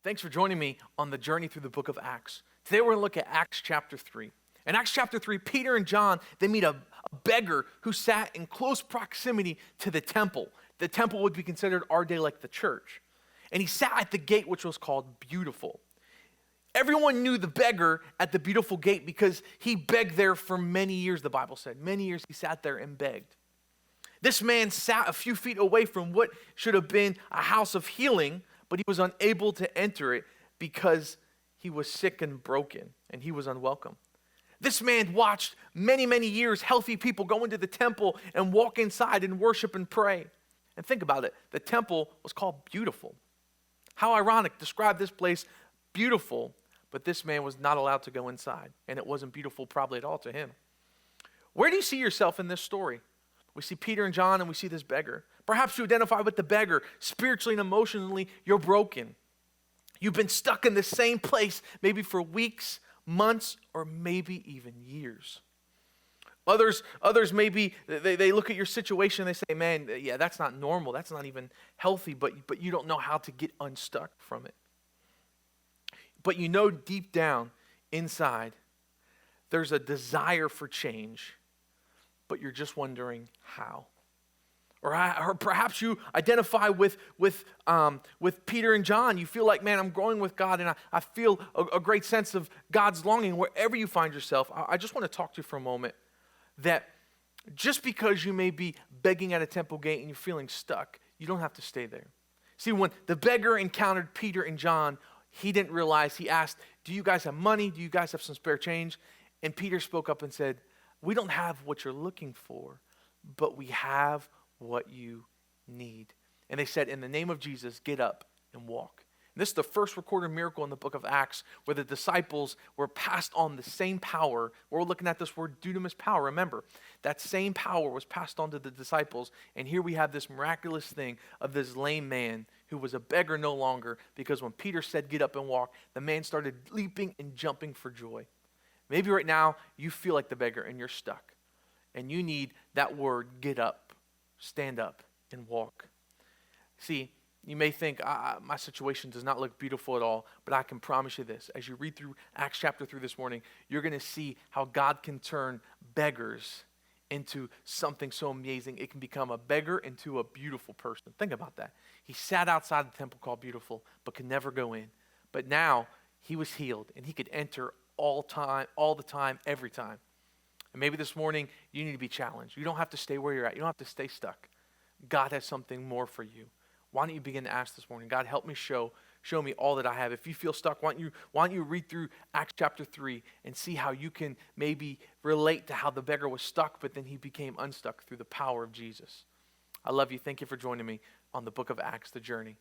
Thanks for joining me on the journey through the book of Acts. Today we're going to look at Acts chapter 3. In Acts chapter 3, Peter and John, they meet a beggar who sat in close proximity to the temple. The temple would be considered our day like the church. And he sat at the gate, which was called Beautiful. Everyone knew the beggar at the Beautiful gate because he begged there for many years, the Bible said. Many years he sat there and begged. This man sat a few feet away from what should have been a house of healing, but he was unable to enter it because he was sick and broken, and he was unwelcome. This man watched many, many years healthy people go into the temple and walk inside and worship and pray. And think about it, the temple was called Beautiful. How ironic, describe this place beautiful, but this man was not allowed to go inside, and it wasn't beautiful probably at all to him. Where do you see yourself in this story? We see Peter and John, and we see this beggar. Perhaps you identify with the beggar. Spiritually and emotionally, you're broken. You've been stuck in the same place maybe for weeks, months, or maybe even years. Others maybe, they look at your situation and they say, man, yeah, that's not normal. That's not even healthy, but you don't know how to get unstuck from it. But you know deep down inside, there's a desire for change, but you're just wondering how. Or perhaps you identify with Peter and John. You feel like, man, I'm growing with God, and I feel a great sense of God's longing wherever you find yourself. I just want to talk to you for a moment that just because you may be begging at a temple gate and you're feeling stuck, you don't have to stay there. See, when the beggar encountered Peter and John, he didn't realize, he asked, do you guys have money? Do you guys have some spare change? And Peter spoke up and said, we don't have what you're looking for, but we have what you need. And they said, in the name of Jesus, get up and walk. And this is the first recorded miracle in the book of Acts where the disciples were passed on the same power. We're looking at this word dunamis power. Remember, that same power was passed on to the disciples. And here we have this miraculous thing of this lame man who was a beggar no longer, because when Peter said, get up and walk, the man started leaping and jumping for joy. Maybe right now you feel like the beggar and you're stuck. And you need that word, get up, stand up, and walk. See, you may think, my situation does not look beautiful at all, but I can promise you this. As you read through Acts chapter 3 this morning, you're going to see how God can turn beggars into something so amazing. It can become a beggar into a beautiful person. Think about that. He sat outside the temple called Beautiful, but could never go in. But now he was healed, and he could enter all the time, every time. And maybe this morning you need to be challenged. You don't have to stay where you're at. You don't have to stay stuck. God has something more for you. Why don't you begin to ask this morning, God, help me show me all that I have. If you feel stuck, why don't you read through Acts chapter 3 and see how you can maybe relate to how the beggar was stuck, but then he became unstuck through the power of Jesus. I love you. Thank you for joining me on the book of Acts, The Journey.